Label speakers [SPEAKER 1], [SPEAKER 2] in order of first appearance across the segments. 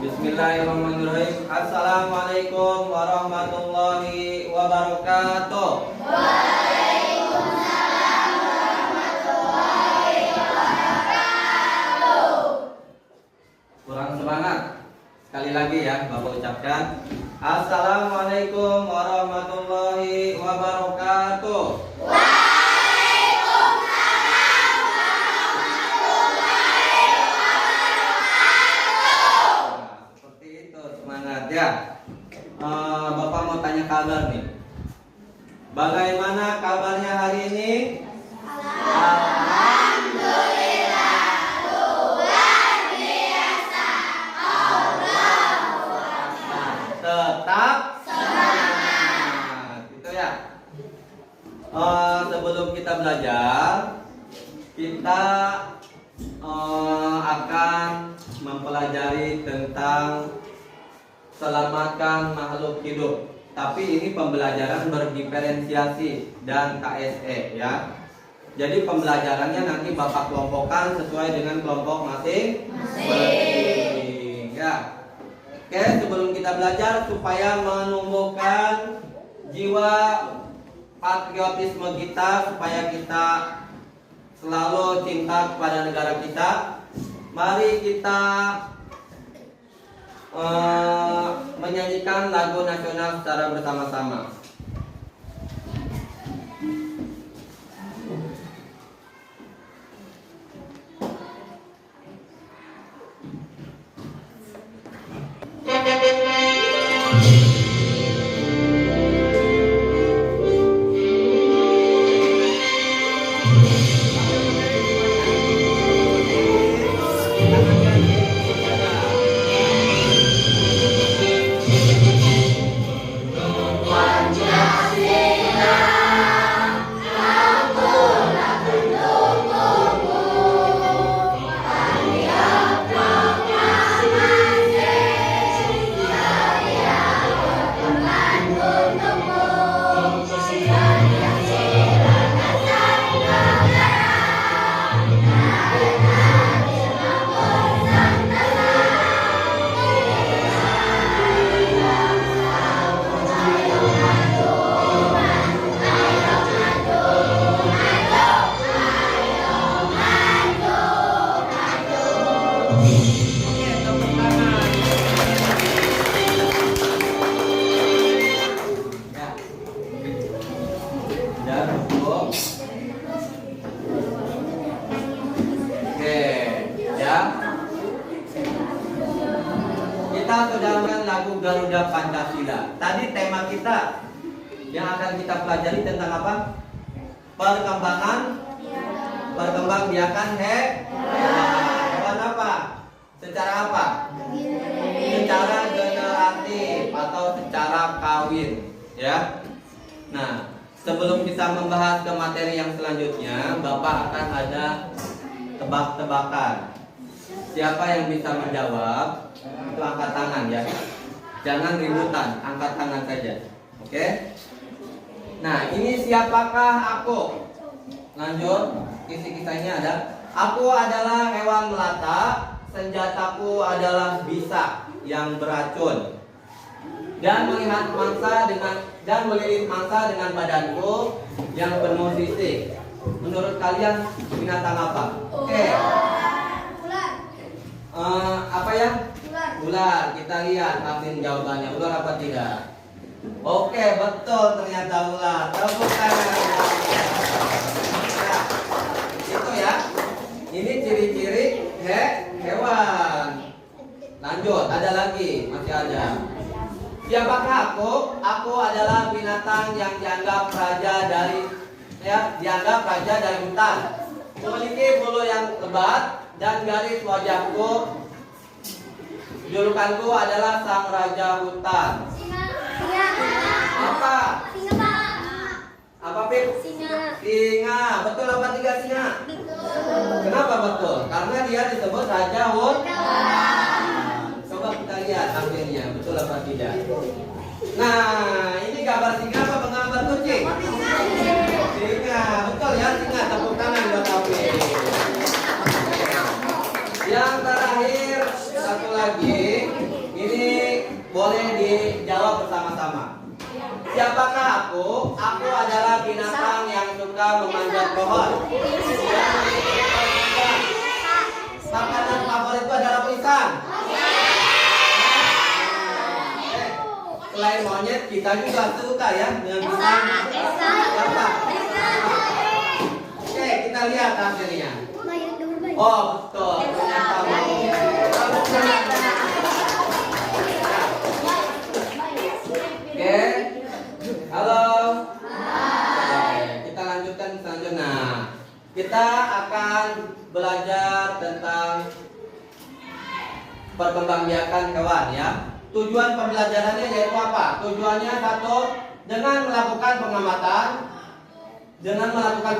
[SPEAKER 1] Bismillahirrahmanirrahim. Assalamualaikum warahmatullahi wabarakatuh.
[SPEAKER 2] Waalaikumsalam warahmatullahi wabarakatuh.
[SPEAKER 1] Kurang semangat. Sekali lagi ya, Bapak ucapkan Assalamualaikum warahmatullahi wabarakatuh. Ya, Bapak mau tanya kabar nih. Bagaimana kabarnya hari ini?
[SPEAKER 2] Alhamdulillah, luar biasa. Allahu Akbar.
[SPEAKER 1] Tetap
[SPEAKER 2] semangat.
[SPEAKER 1] Gitu ya. Sebelum kita belajar, kita akan mempelajari tentang selamatkan makhluk hidup. Tapi ini pembelajaran berdiferensiasi dan KSE ya. Jadi pembelajarannya nanti Bapak kelompokkan sesuai dengan kelompok masing-masing ya. Oke, sebelum kita belajar, supaya menumbuhkan jiwa patriotisme kita, supaya kita selalu cinta kepada negara kita, mari kita menyanyikan lagu nasional secara bersama-sama. Kita sudah melihat lagu Garuda Pancasila. Tadi tema kita yang akan kita pelajari tentang apa? Perkembangbiakan hewan apa? Secara apa? Secara generatif atau secara kawin, ya. Nah, sebelum kita membahas ke materi yang selanjutnya, Bapak akan ada tebak-tebakan. Siapa yang bisa menjawab, itu angkat tangan ya. Jangan ributan, angkat tangan saja. Oke? Nah, ini siapakah aku? Lanjut, kisi-kisahnya ada. Aku adalah hewan melata, senjataku adalah bisa yang beracun. Dan melihat mangsa dan melilit mangsa dengan badanku yang penuh sisik. Menurut kalian binatang apa? Oke. Apa ya? Ular. Kita lihat hasil jawabannya. Ular apa tidak? Oke, betul, ternyata ular. Tepuk tangan. Nah, itu ya. Ini ciri-ciri hewan. Lanjut, ada lagi, masih ada. Siapakah aku? Aku adalah binatang yang dianggap raja dari hutan. Memiliki bulu yang lebat dan garis wajahku. Julukanku adalah sang raja hutan. Apa? Apa, Pip? Singa. Betul apa tidak singa? Kenapa betul? Karena dia disebut raja hutan. Coba kita lihat hasilnya, betul apa tidak? Nah, ini gambar singa apa gambar kucing? Singa, betul ya singa. Tepuk tangan buat Taufik. Yang terakhir satu lagi. Siapakah aku? Aku adalah binatang yang suka memanjat pohon. Makanan favoritku adalah pisang. Selain monyet, kita juga suka ya dengan pisang. Siapa? Oke, kita lihat hasilnya. Oh, betul. Ternyata monyet. Oke. Halo. Oke, kita lanjutkan selanjutnya. Kita akan belajar tentang perkembangbiakan hewan ya. Tujuan pembelajarannya yaitu apa? Tujuannya satu, dengan melakukan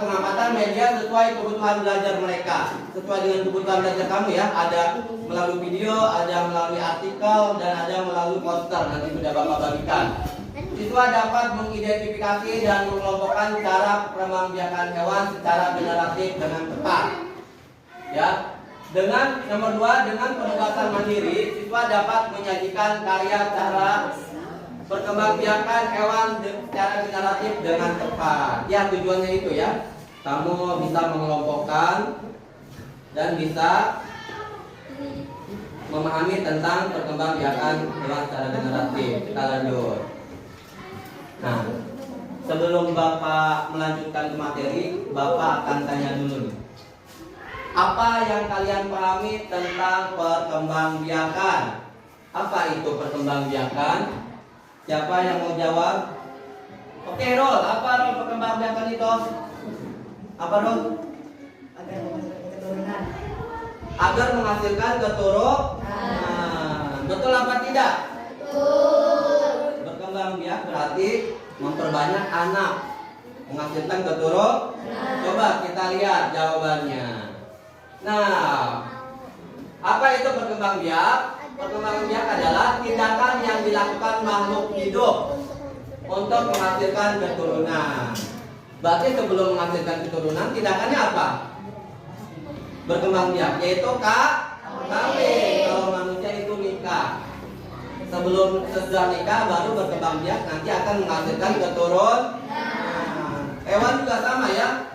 [SPEAKER 1] pengamatan media sesuai kebutuhan belajar mereka. Sesuai dengan kebutuhan belajar kamu ya. Ada melalui video, ada melalui artikel, dan ada melalui poster. Nanti sudah Bapak bagikan. Siswa dapat mengidentifikasi dan mengelompokkan cara perkembangbiakan hewan secara generatif dengan tepat. Ya. Dengan nomor 2, dengan penugasan mandiri, siswa dapat menyajikan karya cara perkembangbiakan hewan secara generatif dengan tepat. Ya, tujuannya itu ya. Kamu bisa mengelompokkan dan bisa memahami tentang perkembangbiakan hewan secara generatif. Kita lanjut. Nah, sebelum Bapak melanjutkan ke materi, Bapak akan tanya dulu nih. Apa yang kalian pahami tentang perkembangbiakan? Apa itu perkembangbiakan? Siapa yang mau jawab? Oke, Rol. Apa Rol perkembangbiakan itu? Apa Rol? Agar menghasilkan keturunan. Betul apa tidak? Betul. Berkembangbiak berarti memperbanyak anak, menghasilkan keturunan. Coba kita lihat jawabannya. Nah, apa itu berkembangbiak? Berkembangbiak adalah tindakan yang dilakukan makhluk hidup untuk menghasilkan keturunan. Berarti sebelum menghasilkan keturunan, tindakannya apa? Berkembangbiak, yaitu kawin. Kalau manusia itu nikah. Sebelum sesudah nikah baru berkembangbiak, nanti akan menghasilkan keturunan. Hewan juga sama ya.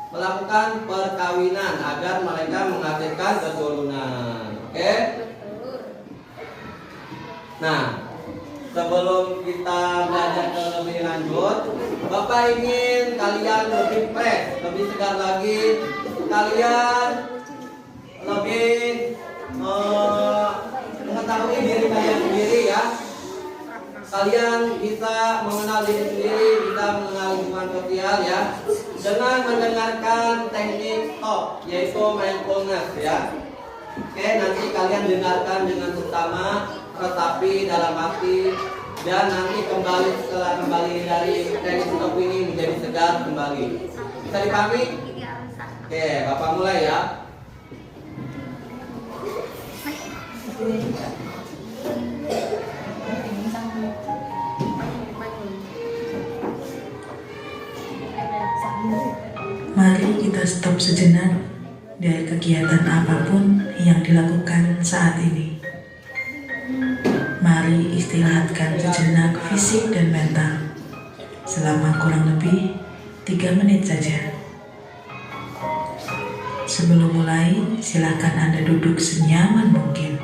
[SPEAKER 1] Melakukan perkawinan agar mereka menghasilkan keturunan. Oke? Nah, sebelum kita belajar ke lebih lanjut, Bapak ingin kalian lebih fresh, lebih segar lagi, kalian lebih mengetahui diri kalian sendiri ya. Kalian bisa mengenal diri sendiri, bisa mengenal lingkungan sosial ya, dengan mendengarkan teknik stop, yaitu mindfulness ya. Oke, nanti kalian dengarkan dengan seksama, resapi dalam hati, dan nanti setelah kembali dari teknik stop ini menjadi segar kembali. Bisa dipahami? Oke, Bapak mulai ya.
[SPEAKER 3] Mari kita stop sejenak dari kegiatan apapun yang dilakukan saat ini. Mari istirahatkan sejenak fisik dan mental selama kurang lebih 3 menit saja. Sebelum mulai, silakan Anda duduk senyaman mungkin.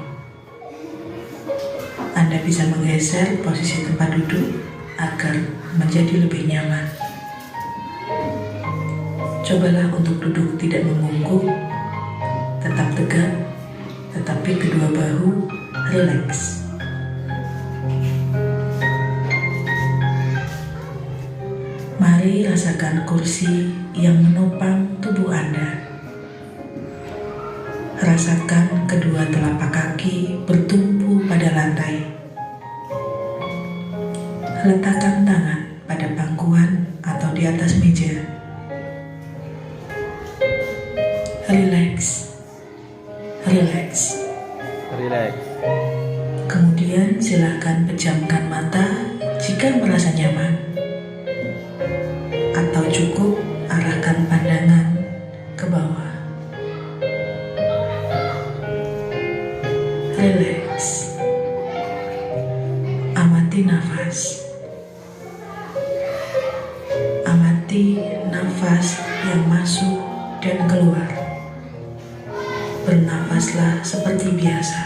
[SPEAKER 3] Anda bisa menggeser posisi tempat duduk agar menjadi lebih nyaman. Cobalah untuk duduk tidak membungkuk, tetap tegak, tetapi kedua bahu rileks. Mari rasakan kursi yang menopang tubuh Anda. Rasakan kedua telapak kaki bertumpu pada lantai. Letakkan tangan pada pangkuan atau di atas meja. Relax. Kemudian silakan pejamkan mata jika merasa nyaman, atau cukup arahkan pandangan ke bawah. Relax. Amati nafas. bernafaslah seperti biasa.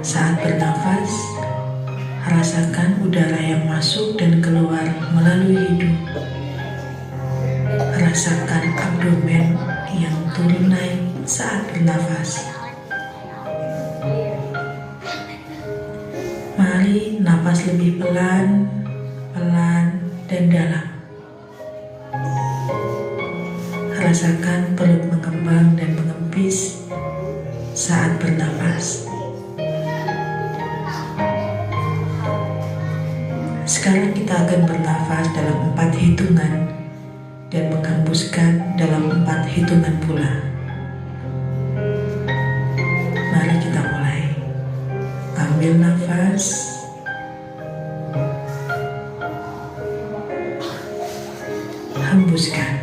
[SPEAKER 3] Saat bernafas, rasakan udara yang masuk dan keluar melalui hidung. Rasakan abdomen yang turun naik saat bernafas. Mari napas lebih pelan, dan dalam. Rasakan perut mengembang dan mengempis saat bernafas. Sekarang kita akan bernafas dalam 4 hitungan dan menghembuskan dalam 4 hitungan pula. Mari kita mulai. Ambil nafas. Hembuskan.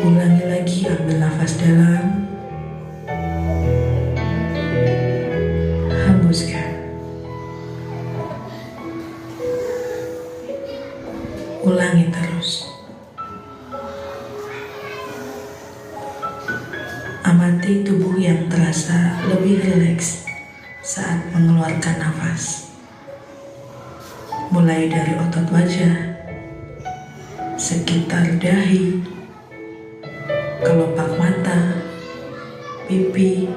[SPEAKER 3] Ulangi lagi, ambil nafas dalam. Hembuskan. Ulangi terus. Amati tubuh yang terasa lebih rileks saat mengeluarkan nafas. Mulai dari otot wajah, sekitar dahi, kelopak mata, pipi,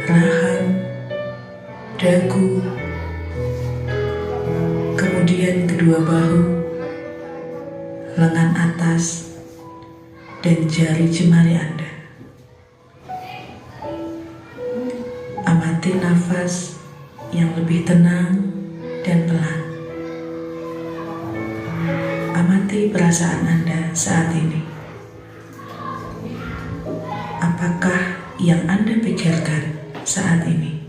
[SPEAKER 3] rahang, dagu, kemudian kedua bahu, lengan atas, dan jari jemari Anda. Amati nafas yang lebih tenang dan pelan. Amati perasaan Anda saat ini. Apakah yang Anda pikirkan saat ini?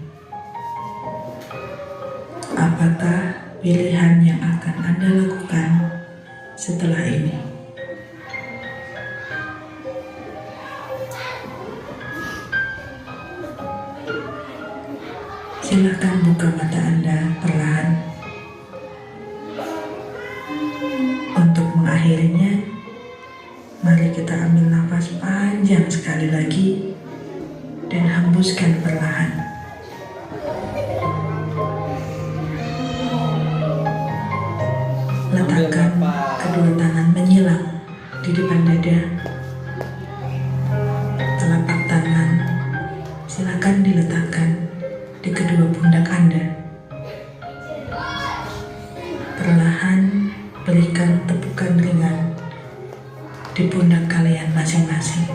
[SPEAKER 3] Apakah pilihan yang akan Anda lakukan setelah ini? Silakan buka mata Anda perlahan. Untuk mengakhirinya, mari kita ambil nafas panjang sekali lagi dan hembuskan perlahan. Letakkan kedua tangan menyilang di depan dada. Telapak tangan silakan diletakkan di kedua pundak Anda. Perlahan berikan tepukan ringan di pundak kalian masing-masing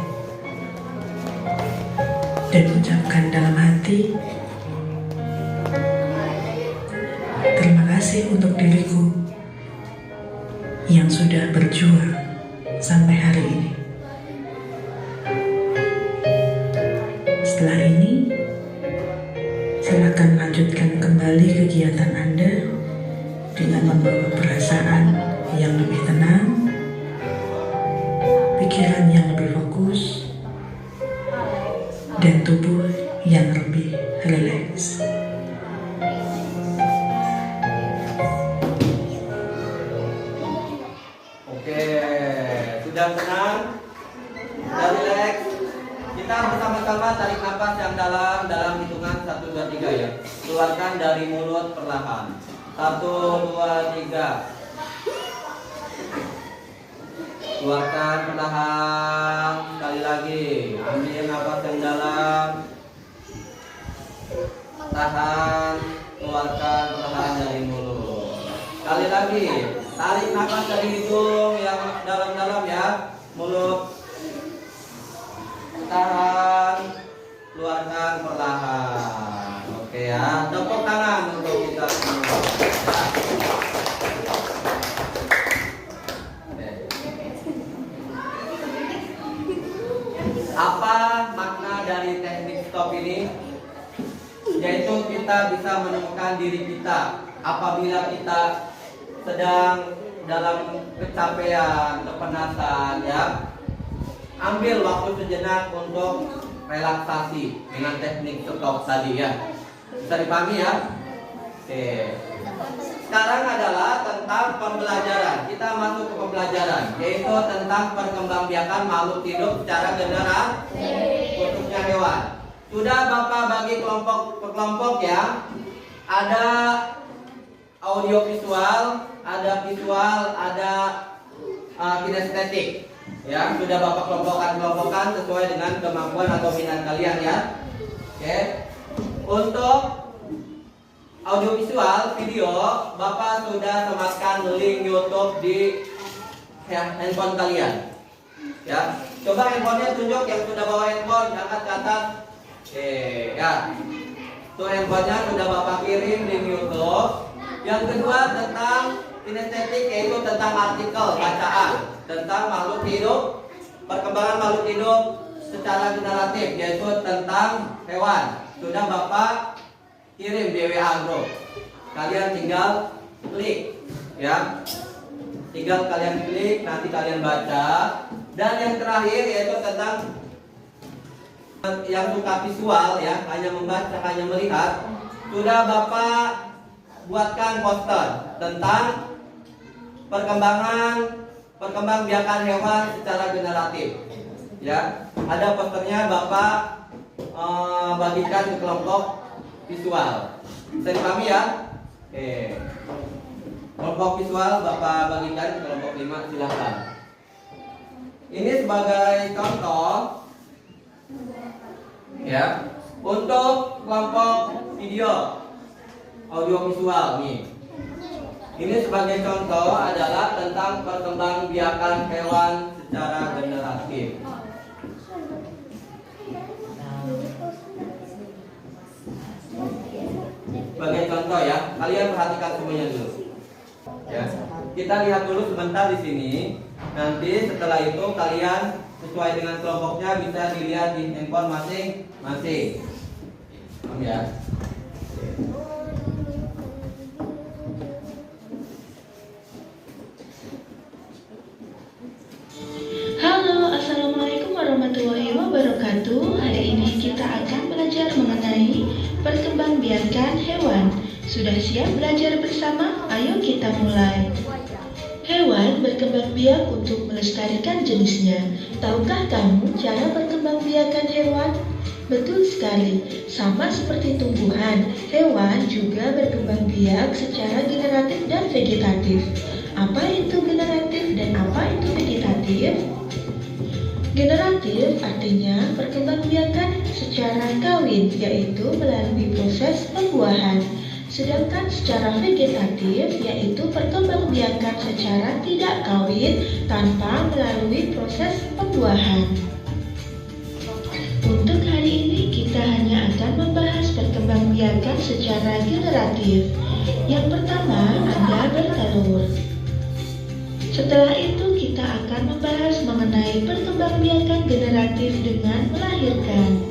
[SPEAKER 3] dan ucapkan dalam hati, terima kasih untuk diriku yang sudah berjuang sampai hari ini. Setelah ini, silakan lanjutkan kembali kegiatan Anda dengan membawa perasaan yang lebih tenang, pikiran yang lebih fokus, dan tubuh yang lebih rileks.
[SPEAKER 1] Oke, sudah tenang, sudah rileks. Kita bersama-sama tarik nafas yang dalam hitungan 1, 2, 3 ya. Keluarkan dari mulut perlahan. 1, 2, 3. Keluarkan perlahan. Sekali lagi. Ambil nafas yang dalam. Tahan. Keluarkan perlahan dari mulut. Sekali lagi. Tarik nafas dari hidung yang dalam-dalam ya. Mulut. Tahan. Keluarkan perlahan. Oke ya. Tepuk tangan untuk kita semua. Apa makna dari teknik stop ini? Yaitu kita bisa menemukan diri kita apabila kita sedang dalam kecapean, kepanasan ya. Ambil waktu sejenak untuk relaksasi dengan teknik stop tadi ya. Bisa dipahami ya? Oke. Sekarang adalah tentang pembelajaran. kita masuk ke pembelajaran, yaitu tentang perkembangbiakan makhluk hidup secara generatif, khususnya hewan. Sudah Bapak bagi kelompok per kelompok ya. Ada audiovisual, ada visual, ada kinestetik. Ya, sudah Bapak kelompokkan sesuai dengan kemampuan atau minat kalian ya. Oke. Untuk audiovisual video, Bapak sudah sematkan link YouTube di handphone kalian. Ya, coba handphonenya tunjuk yang sudah bawa handphone, angkat ke atas. Oke, ya. Tuh handphonenya sudah Bapak kirim link YouTube. Yang kedua tentang kinestetik, yaitu tentang artikel bacaan tentang makhluk hidup, perkembangan makhluk hidup secara generatif, yaitu tentang hewan. Sudah Bapak kirim di WA group. Kalian tinggal klik ya. Tinggal kalian klik, nanti kalian baca. Dan yang terakhir yaitu tentang yang suka visual ya, hanya membaca, hanya melihat. Sudah Bapak buatkan poster tentang perkembangbiakan hewan secara generatif. Ya, ada posternya Bapak bagikan ke kelompok visual. Bisa dipahami ya? Oke. Kelompok visual Bapak bagikan ke kelompok 5, silahkan. Ini sebagai contoh ya, untuk kelompok video audio visual nih. Ini sebagai contoh adalah tentang perkembangbiakan hewan secara generatif. Sebagai contoh ya, kalian perhatikan semuanya dulu. Ya, kita lihat dulu sebentar di sini. Nanti setelah itu kalian sesuai dengan kelompoknya bisa dilihat di handphone masing-masing. Ya.
[SPEAKER 4] Halo, Assalamualaikum warahmatullahi wabarakatuh. Hari ini kita akan belajar mengenai perkembangbiakan hewan. Sudah siap belajar bersama? Ayo kita mulai. Hewan berkembang biak untuk melestarikan jenisnya. Tahukah kamu cara berkembangbiakan hewan? Betul sekali, sama seperti tumbuhan, hewan juga berkembang biak secara generatif dan vegetatif. Apa itu generatif dan apa itu vegetatif? Generatif artinya perkembangbiakan secara kawin, yaitu melalui proses pembuahan. Sedangkan secara vegetatif yaitu perkembangbiakan secara tidak kawin tanpa melalui proses pembuahan. Untuk hari ini kita hanya akan membahas perkembangbiakan secara generatif. Yang pertama ada bertelur. Setelah itu kita akan membahas mengenai perkembangbiakan generatif dengan melahirkan.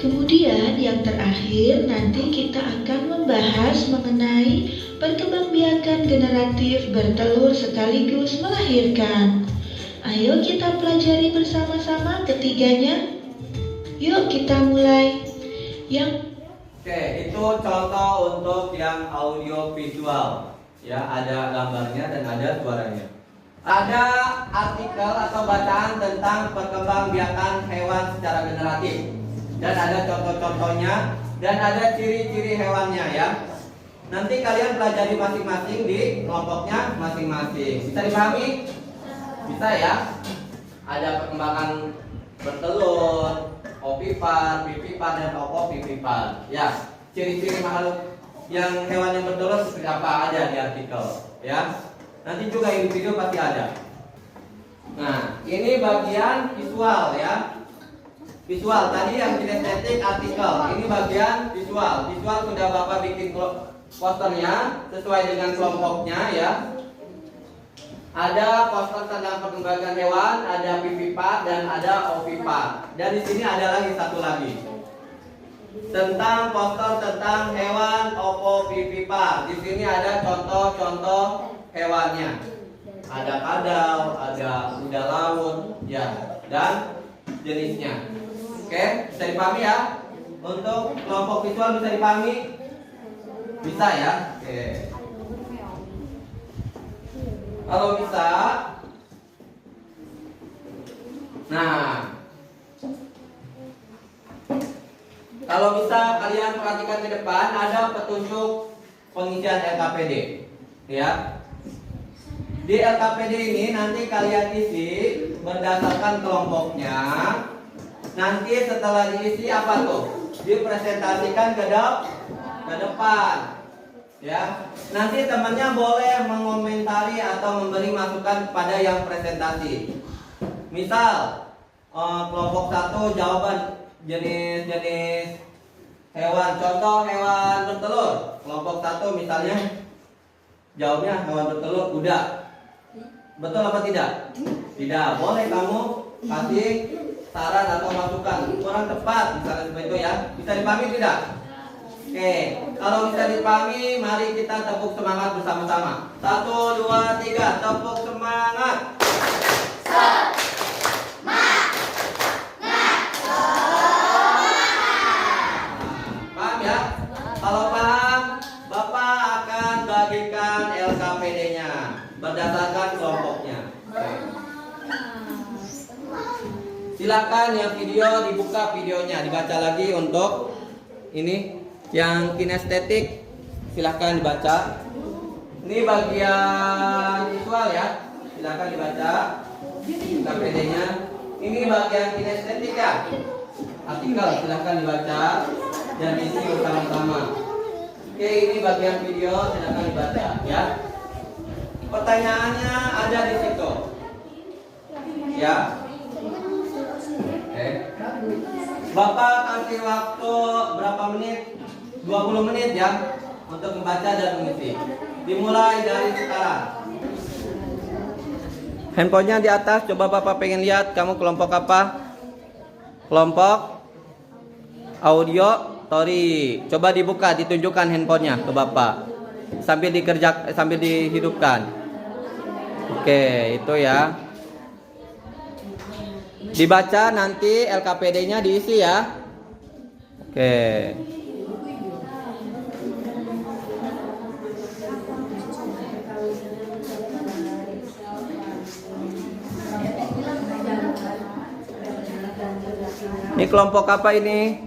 [SPEAKER 4] Kemudian yang terakhir nanti kita akan membahas mengenai perkembangbiakan generatif bertelur sekaligus melahirkan. Ayo kita pelajari bersama-sama ketiganya. Yuk kita mulai.
[SPEAKER 1] Oke, itu contoh untuk yang audio visual. Ya, ada gambarnya dan ada suaranya. Ada artikel atau bacaan tentang perkembangbiakan hewan secara generatif. Dan ada contoh-contohnya dan ada ciri-ciri hewannya ya. Nanti kalian pelajari masing-masing di kelompoknya masing-masing. Bisa dipahami? Bisa ya? Ada perkembangan bertelur, ovipar, vivipar, dan opovivipar. Ya, ciri-ciri makhluk yang hewan yang bertelur seperti apa ada di artikel ya. Nanti juga individu pasti ada. Nah, ini bagian visual ya. Visual tadi yang kinestetik artikel. Ini bagian visual. Visual sudah Bapak bikin posternya sesuai dengan kelompoknya ya. Ada poster tentang perkembangan hewan, ada vivipar dan ada ovipar. Dan di sini ada lagi satu lagi. Tentang poster tentang hewan ovovivipar. Di sini ada contoh-contoh hewannya. Ada kadal, ada kuda laut, ya, dan jenisnya. Oke, bisa dipahami ya? Untuk kelompok visual bisa dipahami? Bisa ya? Oke. Kalau bisa, nah, kalau bisa kalian perhatikan ke depan ada petunjuk pengisian LKPD, ya. Di LKPD ini nanti kalian isi berdasarkan kelompoknya. Nanti setelah diisi apa tuh? Dipresentasikan ke depan, ya. Nanti temannya boleh mengomentari atau memberi masukan pada yang presentasi. Misal kelompok 1 jawaban jenis-jenis hewan, contoh hewan bertelur. Kelompok 1 misalnya jawabnya hewan bertelur kuda. Betul apa tidak? Tidak. Boleh kamu kasih saran atau masukan. Kurang tepat misalnya seperti itu ya. Bisa dipahami tidak? Oke, kalau bisa dipahami, mari kita tepuk semangat bersama-sama. 1, 2, 3, tepuk semangat. Paham ya? Kalau paham, Bapak akan bagikan LKPD-nya berdasarkan kelompoknya. Oke. Silakan yang video dibuka videonya, dibaca lagi untuk ini yang kinestetik. Silakan dibaca. Ini bagian visual ya. Silakan dibaca LKPD-nya. Ini bagian kinestetik ya. Artikel silakan dibaca dan isi bersama-sama. Oke, ini bagian video, silakan dibaca ya. Pertanyaannya ada di situ. Ya. Oke. Bapak kasih waktu berapa menit? 20 menit ya untuk membaca dan mengisi. Dimulai dari sekarang. Handphonenya di atas, coba Bapak pengen lihat kamu kelompok apa? Kelompok audio Tori. Coba dibuka, ditunjukkan handphonenya ke Bapak. Sambil dihidupkan. Oke, itu ya. Dibaca nanti LKPD-nya diisi ya. Oke. Ini kelompok apa ini?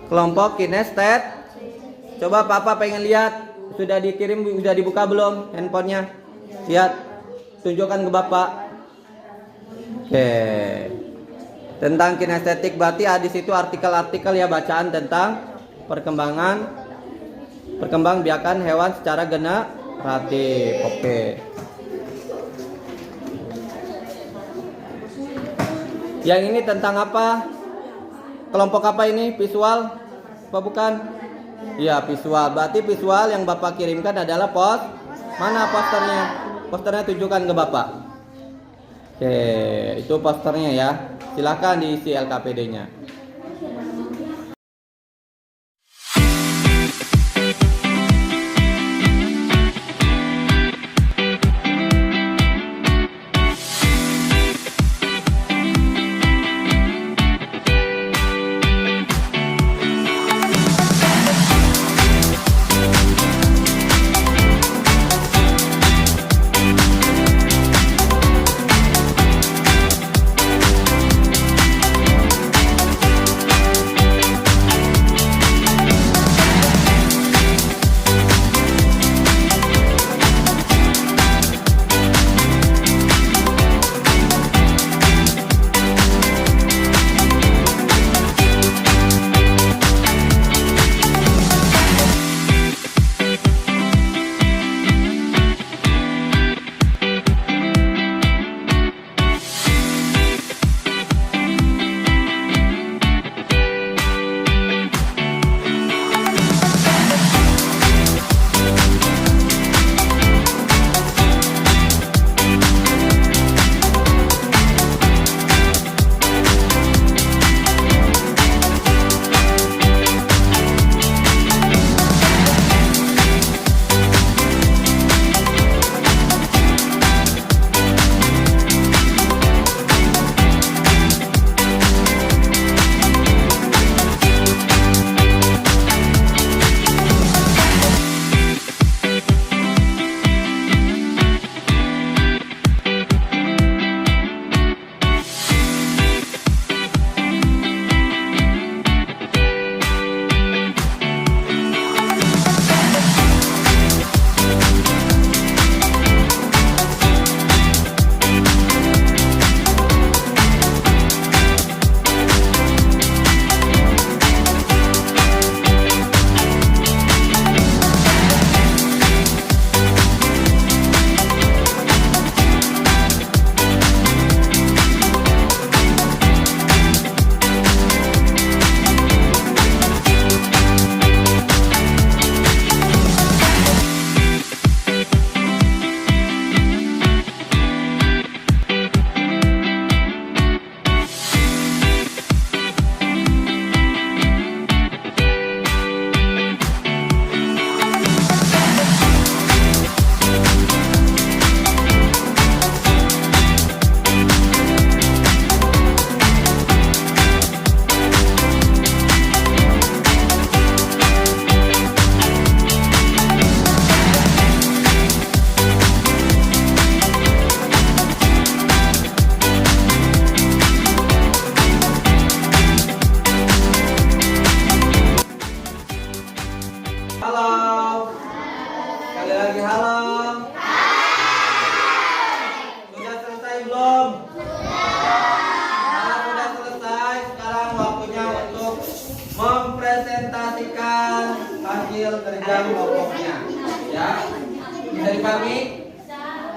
[SPEAKER 1] Kelompok kinestet. Coba Papa pengen lihat. Sudah dikirim, sudah dibuka belum handphonenya? Lihat. Tunjukkan ke Bapak. Oke. Tentang kinestetik berarti di situ artikel-artikel ya, bacaan tentang perkembangbiakan hewan secara generatif. Oke. Yang ini tentang apa? Kelompok apa ini? Visual? Apa bukan? Ya, visual. Berarti visual yang Bapak kirimkan adalah mana posternya? Posternya tunjukkan ke Bapak. Oke, itu posternya ya. Silakan diisi LKPD-nya.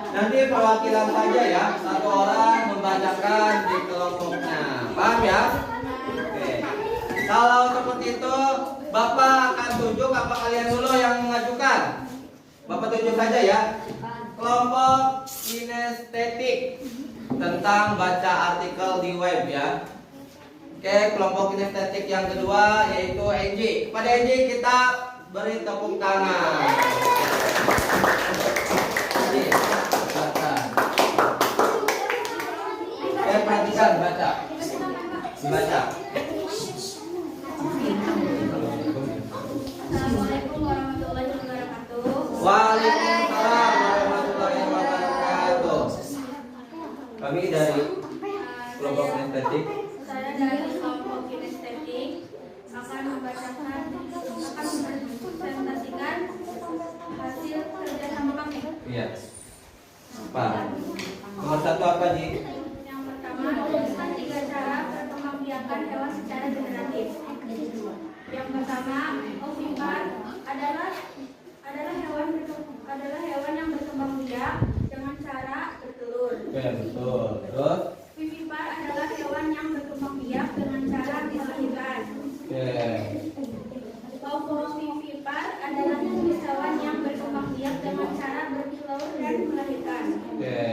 [SPEAKER 1] Nanti perwakilan saja ya, satu orang membacakan di kelompoknya. Paham ya? Oke. Kalau seperti itu, Bapak akan tunjuk apa kalian dulu yang mengajukan? Bapak tunjuk saja ya. Kelompok kinestetik tentang baca artikel di web ya. Oke, kelompok kinestetik yang kedua yaitu NJ. Pada NJ kita beri tepuk tangan. Ini, baca. Perhatikan, baca. Dibaca.
[SPEAKER 2] Assalamualaikum warahmatullahi wabarakatuh.
[SPEAKER 1] Waalaikumsalam warahmatullahi wabarakatuh. Kami dari kelompok kinestetik.
[SPEAKER 2] Saya dari kelompok kinestetik akan mempresentasikan hasil kerjasama kami.
[SPEAKER 1] Iya. Apa? Nomor satu apa, Ji?
[SPEAKER 2] Yang pertama, tuliskan 3 cara perkembangbiakan hewan secara generatif. Yang pertama, ovipar adalah hewan yang berkembang biak dengan cara bertelur.
[SPEAKER 1] Oke, betul. Terus?
[SPEAKER 2] Vivipar adalah hewan yang berkembang biak dengan cara melahirkan.
[SPEAKER 1] Oke.
[SPEAKER 2] Ovovivipar adalah jenis hewan yang berkembang biak dengan cara bertelur dan melahirkan.
[SPEAKER 1] Oke.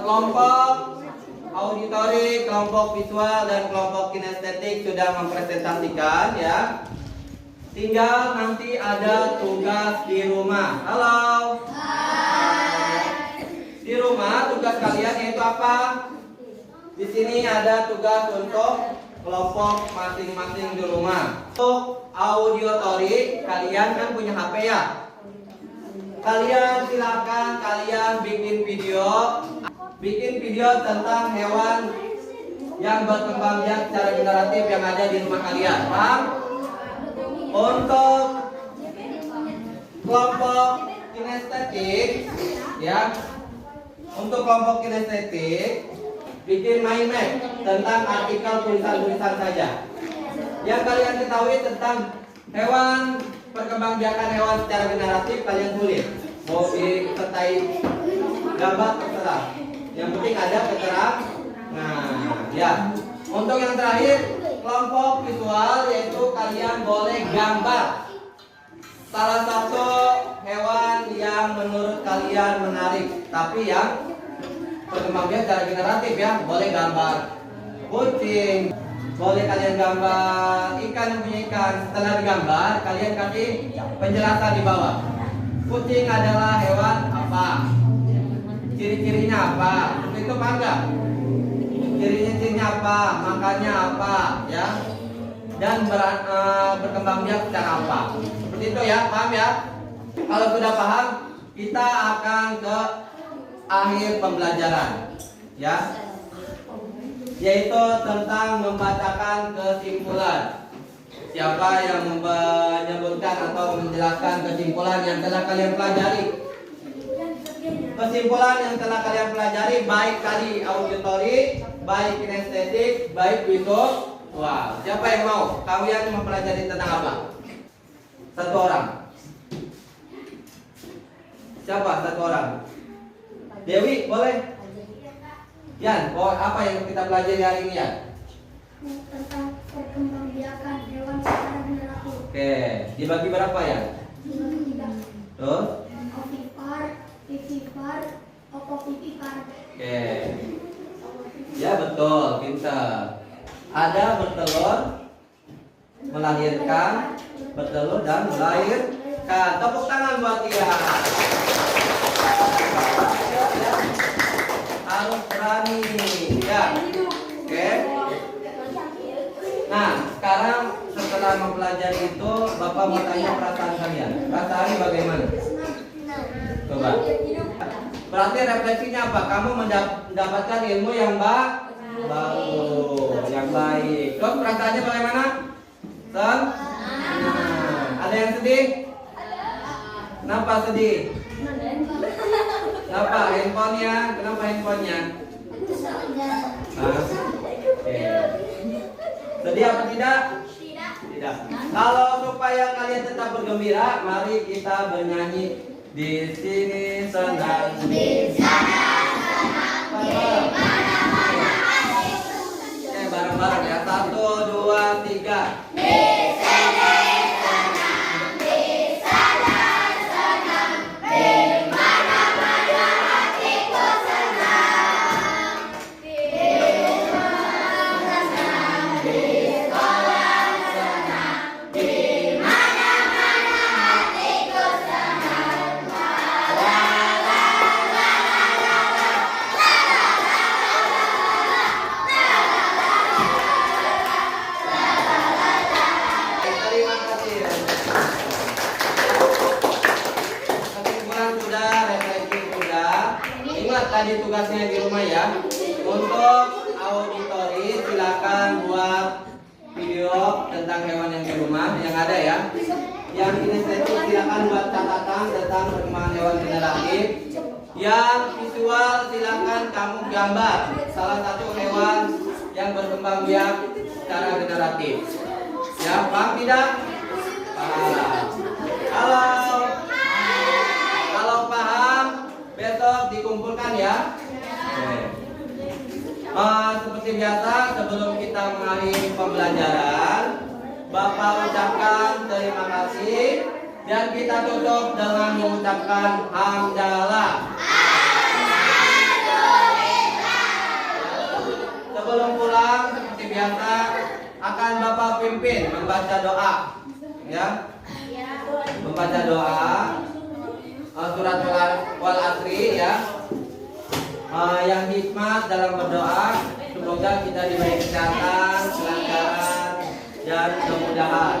[SPEAKER 1] Kelompok auditori, kelompok visual, dan kelompok kinestetik sudah mempresentasikan ya. Tinggal nanti ada tugas di rumah. Halo. Di rumah tugas kalian yaitu apa? Di sini ada tugas untuk kelompok masing-masing di rumah. Untuk auditori, kalian kan punya HP ya? Kalian silakan bikin video tentang hewan yang berkembang biak secara generatif yang ada di rumah kalian. Paham? Untuk kelompok kinestetik ya. Untuk kelompok kinestetik bikin mind map tentang artikel tulisan-tulisan saja. Yang kalian ketahui tentang hewan perkembangbiakan hewan secara generatif kalian tulis. Mau disertai gambar terserah. Yang penting ada keterangan. Nah, ya. Untuk yang terakhir kelompok visual yaitu kalian boleh gambar salah satu hewan yang menurut kalian menarik, tapi yang perkembangbiakan secara generatif ya. Boleh gambar kucing, boleh kalian gambar ikan yang punya ikan. Setelah digambar, kalian kasih penjelasan di bawah. Kucing adalah hewan apa? Ciri-cirinya apa? Itu paham nggak? Ciri-cirinya apa? Makannya apa? Ya. Dan berkembang biak secara apa? Seperti itu ya, paham ya? Kalau sudah paham, kita akan ke akhir pembelajaran, ya. Yaitu tentang membacakan kesimpulan. Siapa yang menyebutkan atau menjelaskan kesimpulan yang telah kalian pelajari? Kesimpulan yang telah kalian pelajari baik tadi auditori, baik kinestetik, baik visual. Wah, siapa yang mau? Kalian mempelajari tentang apa? Satu orang. Siapa satu orang? Dewi, boleh? Yan, apa yang kita pelajari hari ini ya?
[SPEAKER 2] Tentang perkembangbiakan hewan secara generatif.
[SPEAKER 1] Oke, dibagi berapa ya? Tuh?
[SPEAKER 2] Ovipar, vivipar, opovivipar.
[SPEAKER 1] Oke. Ya betul, pintar. Ada bertelur melahirkan, bertelur dan melahirkan. Tepuk tangan buat dia. Harus berani, ya. Oke. Nah, sekarang setelah mempelajari itu, Bapak mau tanya perasaan kalian. Perasaannya bagaimana? Coba. Berarti refleksinya apa? Kamu mendapatkan ilmu yang bagus, yang baik. Terus perasaannya bagaimana? Senang. Ada yang sedih? Kenapa sedih? Kenapa handphonenya? Kenapa handphonenya? Oke. Sedih apa tidak? Tidak. Kalau supaya kalian tetap bergembira, mari kita bernyanyi. Di sini senang, di sana senang, di mana-mana hatiku senang. Bareng-bareng ya. 1, 2, 3. Di sini senang, di sana senang, di mana-mana hatiku senang. Di rumah senang, di sekolah senang, di mana-mana hatiku senang. Terima kasih. Kesimpulan sudah, refleksi sudah. Ingat tadi tugasnya di rumah ya. Untuk auditori silakan buat video tentang hewan yang di rumah yang ada ya. Yang kinestetik silakan buat catatan tentang perkembangan hewan generatif. Yang visual silakan kamu gambar salah satu hewan yang berkembang biak secara generatif. Ya, paham tidak? Paham. Kalau paham, besok dikumpulkan ya. Oke. Seperti biasa, sebelum kita mengakhiri pembelajaran, Bapak ucapkan terima kasih dan kita tutup dengan mengucapkan hamdalah. Sebelum pulang, seperti biasa, akan Bapak pimpin membaca doa, ya, membaca doa surat wal asri ya, yang hikmat dalam berdoa. Semoga kita diberi kesehatan, kelancaran dan kemudahan.